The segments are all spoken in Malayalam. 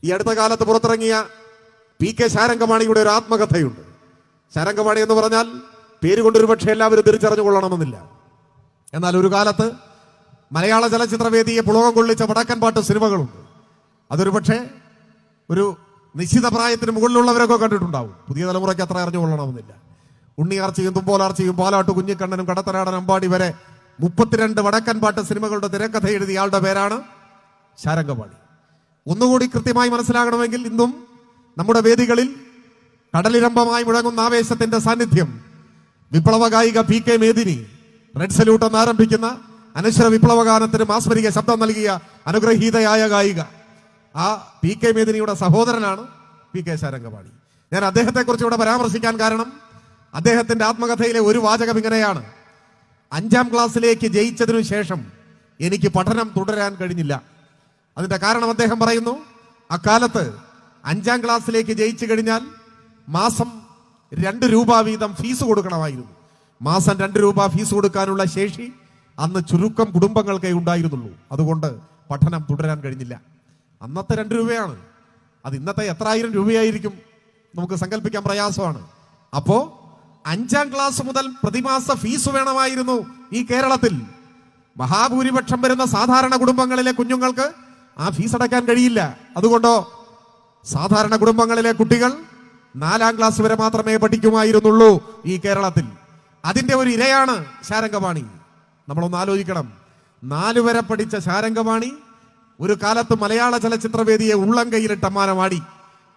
ഈ അടുത്ത കാലത്ത് പുറത്തിറങ്ങിയ PK ശാരംഗമാണിയുടെ ഒരു ആത്മകഥയുണ്ട്. ശാരംഗമാണി എന്ന് പറഞ്ഞാൽ പേര് കൊണ്ടൊരു പക്ഷേ എല്ലാവരും തിരിച്ചറിഞ്ഞു കൊള്ളണമെന്നില്ല. എന്നാൽ ഒരു കാലത്ത് മലയാള ചലച്ചിത്രവേദിയെ പുളകം കൊള്ളിച്ച വടക്കൻ പാട്ട് സിനിമകളുണ്ട്. അതൊരു പക്ഷേ ഒരു നിശ്ചിത പ്രായത്തിന് മുകളിലുള്ളവരൊക്കെ കണ്ടിട്ടുണ്ടാവും. പുതിയ തലമുറയ്ക്ക് അത്ര അറിഞ്ഞു കൊള്ളണമെന്നില്ല. ഉണ്ണിയാർച്ചയും തുമ്പോലാർച്ചയും പാലാട്ട് കുഞ്ഞിക്കണ്ണനും കടത്തനാടൻ അമ്പാടി വരെ 32 വടക്കൻ പാട്ട് സിനിമകളുടെ തിരക്കഥ എഴുതിയ ആളുടെ പേരാണ് ശാരംഗപാണി. ഒന്നുകൂടി കൃത്യമായി മനസ്സിലാകണമെങ്കിൽ ഇന്നും നമ്മുടെ വേദികളിൽ കടലിരമ്പമായി മുഴങ്ങുന്ന ആവേശത്തിന്റെ സാന്നിധ്യം വിപ്ലവ ഗായിക PK മേദിനി റെഡ് സല്യൂട്ട് എന്ന് ആരംഭിക്കുന്ന അനശ്വര വിപ്ലവഗാനത്തിന് മാസ്മരിക ശബ്ദം നൽകിയ അനുഗ്രഹീതയായ ഗായിക, ആ PK മേദിനിയുടെ സഹോദരനാണ് PK ശാരംഗപാണി. ഞാൻ അദ്ദേഹത്തെക്കുറിച്ച് ഇവിടെ പരാമർശിക്കാൻ കാരണം അദ്ദേഹത്തിന്റെ ആത്മകഥയിലെ ഒരു വാചകം ഇങ്ങനെയാണ്: 5ാം ക്ലാസ്സിലേക്ക് ജയിച്ചതിനു ശേഷം എനിക്ക് പഠനം തുടരാൻ കഴിഞ്ഞില്ല. അതിന്റെ കാരണം അദ്ദേഹം പറയുന്നു, അക്കാലത്ത് 5ാം ക്ലാസ്സിലേക്ക് ജയിച്ചു കഴിഞ്ഞാൽ മാസം 2 രൂപ വീതം ഫീസ് കൊടുക്കണമായിരുന്നു. മാസം 2 രൂപ ഫീസ് കൊടുക്കാനുള്ള ശേഷി അന്ന് ചുരുക്കം കുടുംബങ്ങൾക്കേ ഉണ്ടായിരുന്നുള്ളൂ. അതുകൊണ്ട് പഠനം തുടരാൻ കഴിഞ്ഞില്ല. അന്നത്തെ 2 രൂപയാണ്. അത് ഇന്നത്തെ എത്ര ആയിരം രൂപയായിരിക്കും നമുക്ക് സങ്കല്പിക്കാൻ പ്രയാസമാണ്. അപ്പോ 5ാം ക്ലാസ് മുതൽ പ്രതിമാസ ഫീസ് വേണമായിരുന്നു ഈ കേരളത്തിൽ. മഹാഭൂരിപക്ഷം വരുന്ന സാധാരണ കുടുംബങ്ങളിലെ കുഞ്ഞുങ്ങൾക്ക് ആ ഫീസ് അടയ്ക്കാൻ കഴിയില്ല. അതുകൊണ്ടോ സാധാരണ കുടുംബങ്ങളിലെ കുട്ടികൾ 4ാം ക്ലാസ് വരെ മാത്രമേ പഠിക്കുമായിരുന്നുള്ളൂ ഈ കേരളത്തിൽ. അതിന്റെ ഒരു ഇരയാണ് ശാരംഗപാണി. നമ്മളൊന്ന് ആലോചിക്കണം. 4 വരെ പഠിച്ച ശാരംഗപാണി ഒരു കാലത്ത് മലയാള ചലച്ചിത്രവേദിയെ ഉള്ളം കൈയിലിട്ട് അമ്മാനമാടി.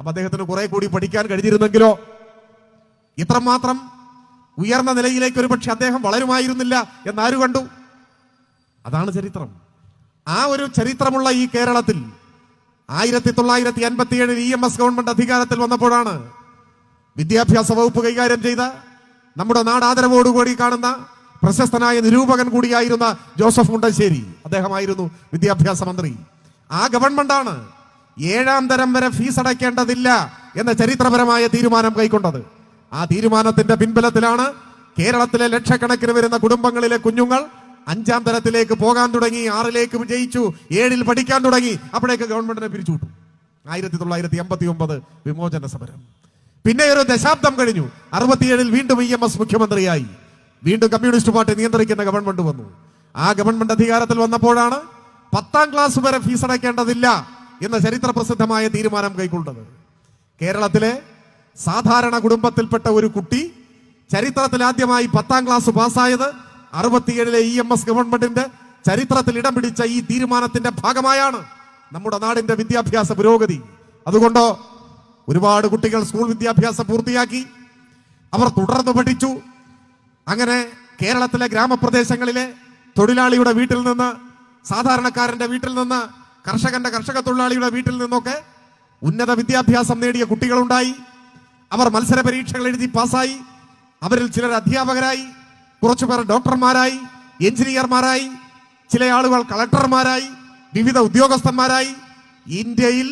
അപ്പൊ അദ്ദേഹത്തിന് കുറെ കൂടി പഠിക്കാൻ കഴിഞ്ഞിരുന്നെങ്കിലോ ഇത്രമാത്രം ഉയർന്ന നിലയിലേക്ക് ഒരു പക്ഷെ അദ്ദേഹം വളരുമായിരുന്നില്ല എന്നാരു കണ്ടു? അതാണ് ചരിത്രം. ആ ഒരു ചരിത്രമുള്ള ഈ കേരളത്തിൽ 1957 EMS ഗവൺമെന്റ് അധികാരത്തിൽ വന്നപ്പോഴാണ് വിദ്യാഭ്യാസ വകുപ്പ് കൈകാര്യം ചെയ്ത, നമ്മുടെ നാട് ആദരവോടുകൂടി കാണുന്ന പ്രശസ്തനായ നിരൂപകൻ കൂടിയായിരുന്ന ജോസഫ് മുണ്ടശ്ശേരി, അദ്ദേഹമായിരുന്നു വിദ്യാഭ്യാസ മന്ത്രി. ആ ഗവൺമെന്റാണ് 7ാം തരം വരെ ഫീസ് അടയ്ക്കേണ്ടതില്ല എന്ന ചരിത്രപരമായ തീരുമാനം കൈക്കൊണ്ടത്. ആ തീരുമാനത്തിന്റെ പിൻബലത്തിലാണ് കേരളത്തിലെ ലക്ഷക്കണക്കിന് വരുന്ന കുടുംബങ്ങളിലെ കുഞ്ഞുങ്ങൾ 5ാം തരത്തിലേക്ക് പോകാൻ തുടങ്ങി, 6ലേക്ക് വിജയിച്ചു, 7ൽ പഠിക്കാൻ തുടങ്ങി. അപ്പോഴേക്ക് ഗവൺമെന്റിനെ പിരിച്ചുവിട്ടു. 1989 വിമോചന സമരം. പിന്നെ ഒരു ദശാബ്ദം കഴിഞ്ഞു. 67 വീണ്ടും EMS മുഖ്യമന്ത്രിയായി. വീണ്ടും കമ്മ്യൂണിസ്റ്റ് പാർട്ടി നിയന്ത്രിക്കുന്ന ഗവൺമെന്റ് വന്നു. ആ ഗവൺമെന്റ് അധികാരത്തിൽ വന്നപ്പോഴാണ് 10ാം ക്ലാസ് വരെ ഫീസ് അടയ്ക്കേണ്ടതില്ല എന്ന ചരിത്ര പ്രസിദ്ധമായ തീരുമാനം കൈക്കൊണ്ടത്. കേരളത്തിലെ സാധാരണ കുടുംബത്തിൽപ്പെട്ട ഒരു കുട്ടി ചരിത്രത്തിൽ ആദ്യമായി 10ാം ക്ലാസ് പാസ്സായത് 67 EMS ഗവൺമെന്റിന്റെ ചരിത്രത്തിൽ ഇടം പിടിച്ച ഈ തീരുമാനത്തിന്റെ ഭാഗമായാണ് നമ്മുടെ നാടിന്റെ വിദ്യാഭ്യാസ പുരോഗതി. അതുകൊണ്ടോ ഒരുപാട് കുട്ടികൾ സ്കൂൾ വിദ്യാഭ്യാസം പൂർത്തിയാക്കി, അവർ തുടർന്ന് പഠിച്ചു. അങ്ങനെ കേരളത്തിലെ ഗ്രാമപ്രദേശങ്ങളിലെ തൊഴിലാളിയുടെ വീട്ടിൽ നിന്ന്, സാധാരണക്കാരന്റെ വീട്ടിൽ നിന്ന്, കർഷക തൊഴിലാളിയുടെ വീട്ടിൽ നിന്നൊക്കെ ഉന്നത വിദ്യാഭ്യാസം നേടിയ കുട്ടികളുണ്ടായി. അവർ മത്സര പരീക്ഷകൾ എഴുതി പാസ്സായി. അവരിൽ ചിലർ അധ്യാപകരായി, കുറച്ചുപേർ ഡോക്ടർമാരായി, എഞ്ചിനീയർമാരായി, ചില ആളുകൾ കളക്ടർമാരായി, വിവിധ ഉദ്യോഗസ്ഥന്മാരായി. ഇന്ത്യയിൽ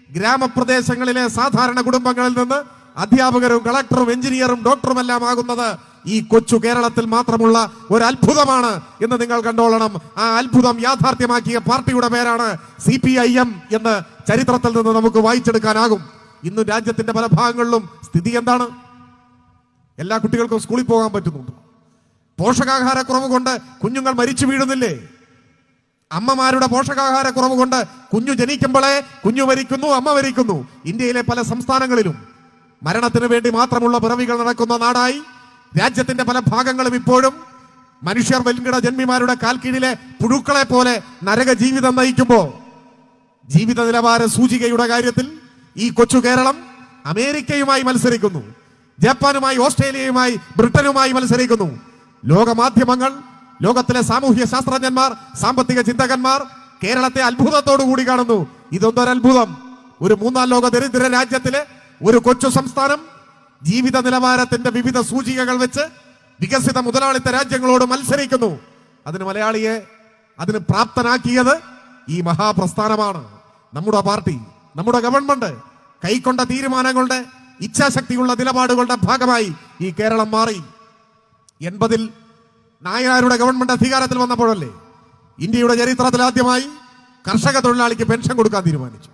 ഗ്രാമപ്രദേശങ്ങളിലെ സാധാരണ കുടുംബങ്ങളിൽ നിന്ന് അധ്യാപകരും കളക്ടറും എഞ്ചിനീയറും ഡോക്ടറും എല്ലാം ആകുന്നത് ഈ കൊച്ചു കേരളത്തിൽ മാത്രമുള്ള ഒരു അത്ഭുതമാണ് എന്ന് നിങ്ങൾ കണ്ടോളണം. ആ അത്ഭുതം യാഥാർത്ഥ്യമാക്കിയ പാർട്ടിയുടെ പേരാണ് CPIM എന്ന് ചരിത്രത്തിൽ നിന്ന് നമുക്ക് വായിച്ചെടുക്കാനാകും. ഇന്ന് രാജ്യത്തിന്റെ പല ഭാഗങ്ങളിലും സ്ഥിതി എന്താണ്? എല്ലാ കുട്ടികൾക്കും സ്കൂളിൽ പോകാൻ പറ്റുന്നുണ്ട്. പോഷകാഹാരക്കുറവ് കൊണ്ട് കുഞ്ഞുങ്ങൾ മരിച്ചു വീഴുന്നില്ലേ? അമ്മമാരുടെ പോഷകാഹാരക്കുറവ് കൊണ്ട് കുഞ്ഞു ജനിക്കുമ്പോഴേ കുഞ്ഞു മരിക്കുന്നു, അമ്മ മരിക്കുന്നു. ഇന്ത്യയിലെ പല സംസ്ഥാനങ്ങളിലും മരണത്തിന് വേണ്ടി മാത്രമുള്ള പിറവികൾ നടക്കുന്ന നാടായി രാജ്യത്തിന്റെ പല ഭാഗങ്ങളും ഇപ്പോഴും മനുഷ്യർ വെൽകിട ജന്മിമാരുടെ കാൽക്കീഴിലെ പുഴുക്കളെ പോലെ നരക ജീവിതം നയിക്കുമ്പോ ജീവിത നിലവാര സൂചികയുടെ കാര്യത്തിൽ ഈ കൊച്ചു കേരളം അമേരിക്കയുമായി മത്സരിക്കുന്നു, ജപ്പാനുമായി, ഓസ്ട്രേലിയയുമായി, ബ്രിട്ടനുമായി മത്സരിക്കുന്നു. ലോകമാധ്യമങ്ങൾ, ലോകത്തിലെ സാമൂഹ്യ ശാസ്ത്രജ്ഞന്മാർ, സാമ്പത്തിക ചിന്തകന്മാർ കേരളത്തെ അത്ഭുതത്തോടു കൂടി കാണുന്നു. ഇതൊന്നൊരത്ഭുതം. ഒരു 3ാം ലോക ദരിദ്ര രാജ്യത്തിലെ ഒരു കൊച്ചു സംസ്ഥാനം ജീവിത നിലവാരത്തിന്റെ വിവിധ സൂചികകൾ വെച്ച് വികസിത മുതലാളിത്ത രാജ്യങ്ങളോട് മത്സരിക്കുന്നു. അതിന് പ്രാപ്തനാക്കിയത് ഈ മഹാപ്രസ്ഥാനമാണ്. നമ്മുടെ പാർട്ടി, നമ്മുടെ ഗവൺമെന്റ് കൈക്കൊണ്ട തീരുമാനങ്ങളുടെ, ഇച്ഛാശക്തിയുള്ള നിലപാടുകളുടെ ഭാഗമായി ഈ കേരളം മാറി. 80-ൽ നായനാരുടെ ഗവൺമെന്റ് അധികാരത്തിൽ വന്നപ്പോഴല്ലേ ഇന്ത്യയുടെ ചരിത്രത്തിൽ ആദ്യമായി കർഷക തൊഴിലാളിക്ക് പെൻഷൻ കൊടുക്കാൻ തീരുമാനിച്ചു.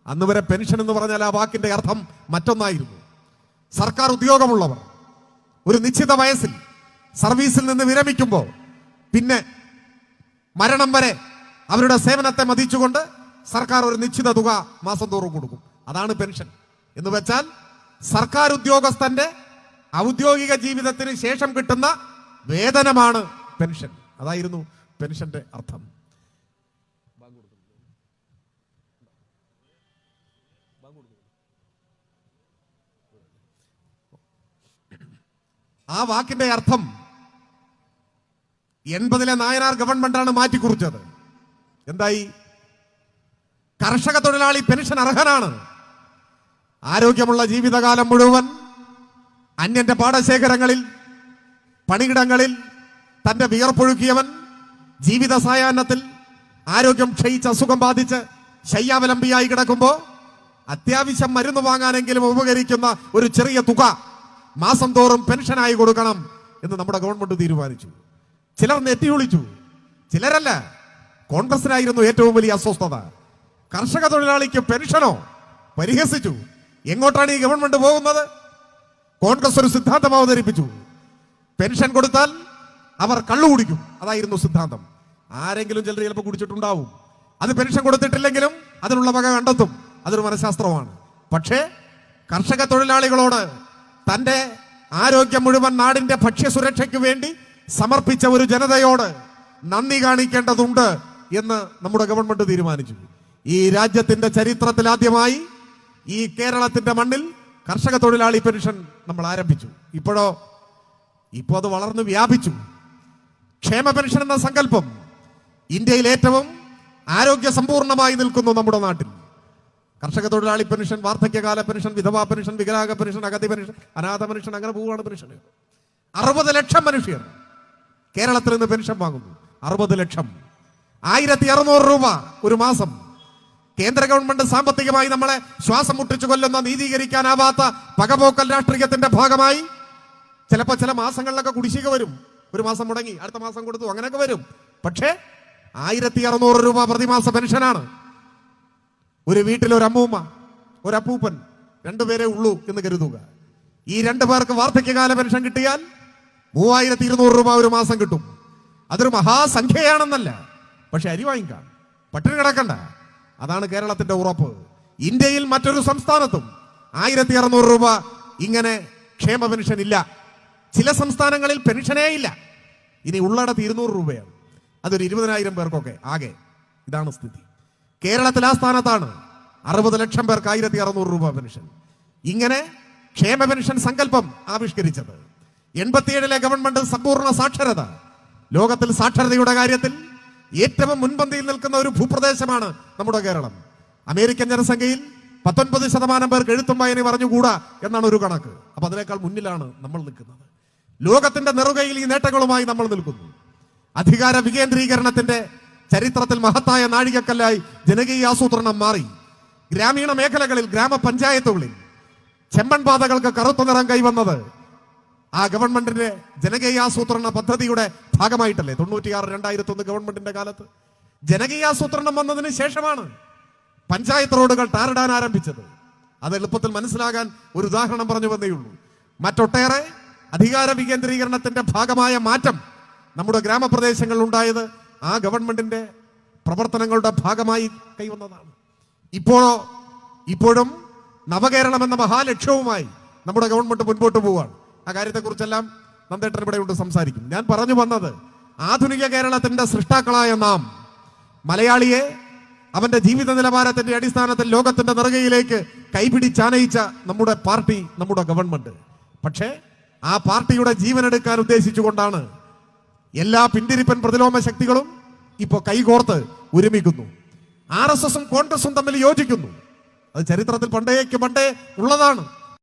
അന്ന് വരെ പെൻഷൻ എന്ന് പറഞ്ഞാൽ ആ വാക്കിന്റെ അർത്ഥം മറ്റൊന്നായിരുന്നു. സർക്കാർ ഉദ്യോഗമുള്ളവർ ഒരു നിശ്ചിത വയസ്സിൽ സർവീസിൽ നിന്ന് വിരമിക്കുമ്പോൾ പിന്നെ മരണം വരെ അവരുടെ സേവനത്തെ മതിച്ചുകൊണ്ട് സർക്കാർ ഒരു നിശ്ചിത തുക മാസം തോറും കൊടുക്കും. അതാണ് പെൻഷൻ എന്ന് വെച്ചാൽ സർക്കാർ ഉദ്യോഗസ്ഥന്റെ ഔദ്യോഗിക ജീവിതത്തിന് ശേഷം കിട്ടുന്ന വേതനമാണ് പെൻഷൻ. അതായിരുന്നു പെൻഷന്റെ അർത്ഥം. ആ വാക്കിന്റെ അർത്ഥം 80-ലെ നായനാർ ഗവൺമെന്റാണ് മാറ്റിക്കുറിച്ചത്. എന്തായി? കർഷക തൊഴിലാളി പെൻഷൻ അർഹനാണ്. ആരോഗ്യമുള്ള ജീവിതകാലം മുഴുവൻ അന്യന്റെ പാടശേഖരങ്ങളിൽ പണിയിടങ്ങളിൽ തന്റെ വിയർപ്പൊഴുക്കിയവൻ ജീവിത സായാഹ്നത്തിൽ ആരോഗ്യം ക്ഷയിച്ച് അസുഖം ബാധിച്ച് ശയ്യാവലംബിയായി കിടക്കുമ്പോൾ അത്യാവശ്യം മരുന്ന് വാങ്ങാനെങ്കിലും ഉപകരിക്കുന്ന ഒരു ചെറിയ തുക മാസം തോറും പെൻഷനായി കൊടുക്കണം എന്ന് നമ്മുടെ ഗവൺമെന്റ് തീരുമാനിച്ചു. ചിലർ നെറ്റിയൊളിച്ചു, ചിലരല്ല. കോൺഗ്രസിനായിരുന്നു ഏറ്റവും വലിയ അസ്വസ്ഥത. കർഷക തൊഴിലാളിക്ക് പെൻഷനോ? പരിഹസിച്ചു. എങ്ങോട്ടാണ് ഈ ഗവൺമെന്റ് പോകുന്നത്? കോൺഗ്രസ് ഒരു സിദ്ധാന്തം അവതരിപ്പിച്ചു. പെൻഷൻ കൊടുത്താൽ അവർ കള്ളു കുടിക്കും. അതായിരുന്നു സിദ്ധാന്തം. ആരെങ്കിലും ചിലർ ചിലപ്പോൾ കുടിച്ചിട്ടുണ്ടാവും. അത് പെൻഷൻ കൊടുത്തിട്ടില്ലെങ്കിലും അതിനുള്ള വക കണ്ടെത്തും. അതൊരു മനഃശാസ്ത്രമാണ്. പക്ഷേ കർഷക തൊഴിലാളികളോട് തന്റെ ആരോഗ്യം മുഴുവൻ നാടിന്റെ ഭക്ഷ്യസുരക്ഷയ്ക്ക് വേണ്ടി സമർപ്പിച്ച ഒരു ജനതയോട് നന്ദി കാണിക്കേണ്ടതുണ്ട് എന്ന് നമ്മുടെ ഗവൺമെന്റ് തീരുമാനിച്ചു. ഈ രാജ്യത്തിന്റെ ചരിത്രത്തിൽ ആദ്യമായി ഈ കേരളത്തിന്റെ മണ്ണിൽ കർഷക തൊഴിലാളി പെൻഷൻ നമ്മൾ ആരംഭിച്ചു. ഇപ്പോ അത് വളർന്നു വ്യാപിച്ചു. ക്ഷേമ പെൻഷൻ എന്ന സങ്കല്പം ഇന്ത്യയിൽ ഏറ്റവും ആരോഗ്യ സമ്പൂർണമായി നിൽക്കുന്നു നമ്മുടെ നാട്ടിൽ. കർഷക തൊഴിലാളി പെൻഷൻ, വാർദ്ധക്യകാല പെൻഷൻ, വിധവാ പെൻഷൻ, വികലാംഗ പെൻഷൻ, അഗതി പെൻഷൻ, അനാഥ പെൻഷൻ, അങ്ങനെ പോവുകയാണ് പെൻഷൻ. 60 ലക്ഷം മനുഷ്യർ കേരളത്തിൽ നിന്ന് പെൻഷൻ വാങ്ങുന്നു. 60 ലക്ഷം. 1600 രൂപ ഒരു മാസം. കേന്ദ്ര ഗവൺമെന്റ് സാമ്പത്തികമായി നമ്മളെ ശ്വാസം മുട്ടിച്ചു കൊല്ലുന്ന നീതീകരിക്കാനാവാത്ത പകപോക്കൽ രാഷ്ട്രീയത്തിന്റെ ഭാഗമായി ചിലപ്പോൾ ചില മാസങ്ങളിലൊക്കെ കുടിശ്ശിക വരും. ഒരു മാസം മുടങ്ങി, അടുത്ത മാസം കൊടുത്തു, അങ്ങനെയൊക്കെ വരും. പക്ഷേ 1600 രൂപ പ്രതിമാസ പെൻഷനാണ്. ഒരു വീട്ടിൽ ഒരു അമ്മൂമ്മ, ഒരു അപ്പൂപ്പൻ, 2 പേരേ ഉള്ളൂ എന്ന് കരുതുക. ഈ 2 പേർക്ക് വാർദ്ധക്യകാല പെൻഷൻ കിട്ടിയാൽ 3200 രൂപ ഒരു മാസം കിട്ടും. അതൊരു മഹാസംഖ്യയാണെന്നല്ല, പക്ഷെ അരി വാങ്ങിക്കാം, പട്ടിണി കിടക്കണ്ട. അതാണ് കേരളത്തിന്റെ ഉറപ്പ്. ഇന്ത്യയിൽ മറ്റൊരു സംസ്ഥാനത്തും 1600 രൂപ ഇങ്ങനെ ക്ഷേമ പെൻഷൻ ഇല്ല. ചില സംസ്ഥാനങ്ങളിൽ പെൻഷനേ ഇല്ല. ഇനി ഉള്ളിടത്ത് 200 രൂപയാണ്. അതൊരു 20,000 പേർക്കൊക്കെ ആകെ. ഇതാണ് സ്ഥിതി. കേരളത്തിൽ ആ സ്ഥാനത്താണ് 60 ലക്ഷം പേർക്ക് 1600 രൂപ പെൻഷൻ. ഇങ്ങനെ ക്ഷേമ പെൻഷൻ സങ്കല്പം ആവിഷ്കരിച്ചത് 87-ലെ ഗവൺമെന്റ് സമ്പൂർണ്ണ സാക്ഷരത. ലോകത്തിൽ സാക്ഷരതയുടെ കാര്യത്തിൽ ഏറ്റവും മുൻപന്തിയിൽ നിൽക്കുന്ന ഒരു ഭൂപ്രദേശമാണ് നമ്മുടെ കേരളം. അമേരിക്കൻ ജനസംഖ്യയിൽ 19% പേർക്ക് എഴുത്തും വായന പറഞ്ഞുകൂടാ എന്നാണ് ഒരു കണക്ക്. അപ്പൊ അതിനേക്കാൾ മുന്നിലാണ് നമ്മൾ നിൽക്കുന്നത്. ലോകത്തിന്റെ നെറുകയിൽ ഈ നേട്ടങ്ങളുമായി നമ്മൾ നിൽക്കുന്നു. അധികാര വികേന്ദ്രീകരണത്തിന്റെ ചരിത്രത്തിൽ മഹത്തായ നാഴികക്കല്ലായി ജനകീയ ആസൂത്രണം മാറി. ഗ്രാമീണ മേഖലകളിൽ, ഗ്രാമപഞ്ചായത്തുകളിൽ ചെമ്മൺ പാതകൾക്ക് കറുത്ത നിറം കൈവന്നത് ആ ഗവൺമെന്റിന്റെ ജനകീയാസൂത്രണ പദ്ധതിയുടെ ഭാഗമായിട്ടല്ലേ? 96-2001 ഗവൺമെന്റിന്റെ കാലത്ത് ജനകീയാസൂത്രണം വന്നതിന് ശേഷമാണ് പഞ്ചായത്ത് റോഡുകൾ ടാറിടാൻ ആരംഭിച്ചത്. അത് എളുപ്പത്തിൽ മനസ്സിലാകാൻ ഒരു ഉദാഹരണം പറഞ്ഞു വന്നേ ഉള്ളൂ. മറ്റൊട്ടേറെ അധികാര വികേന്ദ്രീകരണത്തിന്റെ ഭാഗമായ മാറ്റം നമ്മുടെ ഗ്രാമപ്രദേശങ്ങളിൽ ഉണ്ടായത് ആ ഗവൺമെന്റിന്റെ പ്രവർത്തനങ്ങളുടെ ഭാഗമായി കൈവന്നതാണ്. ഇപ്പോഴും നവകേരളം എന്ന മഹാലക്ഷ്യവുമായി നമ്മുടെ ഗവൺമെന്റ് മുൻപോട്ട് പോവുകയാണ്. ആ കാര്യത്തെക്കുറിച്ചെല്ലാം നന്ദേട്ടൻ ഇവിടെ ഉണ്ട്, സംസാരിക്കും. ഞാൻ പറഞ്ഞു വന്നത്, ആധുനിക കേരളത്തിന്റെ സൃഷ്ടാക്കളായ നാം മലയാളിയെ അവന്റെ ജീവിത നിലവാരത്തിന്റെ അടിസ്ഥാനത്തിൽ ലോകത്തിന്റെ നെറുകയിലേക്ക് കൈപിടിച്ചാനയിച്ച നമ്മുടെ പാർട്ടി, നമ്മുടെ ഗവൺമെന്റ്. പക്ഷേ ആ പാർട്ടിയുടെ ജീവനെടുക്കാൻ ഉദ്ദേശിച്ചുകൊണ്ടാണ് എല്ലാ പിന്തിരിപ്പൻ പ്രതിലോമ ശക്തികളും ഇപ്പോ കൈകോർത്ത് ഒരുമിക്കുന്നു. RSSും കോൺഗ്രസും തമ്മിൽ യോജിക്കുന്നു. അത് ചരിത്രത്തിൽ പണ്ടേ ഉള്ളതാണ്.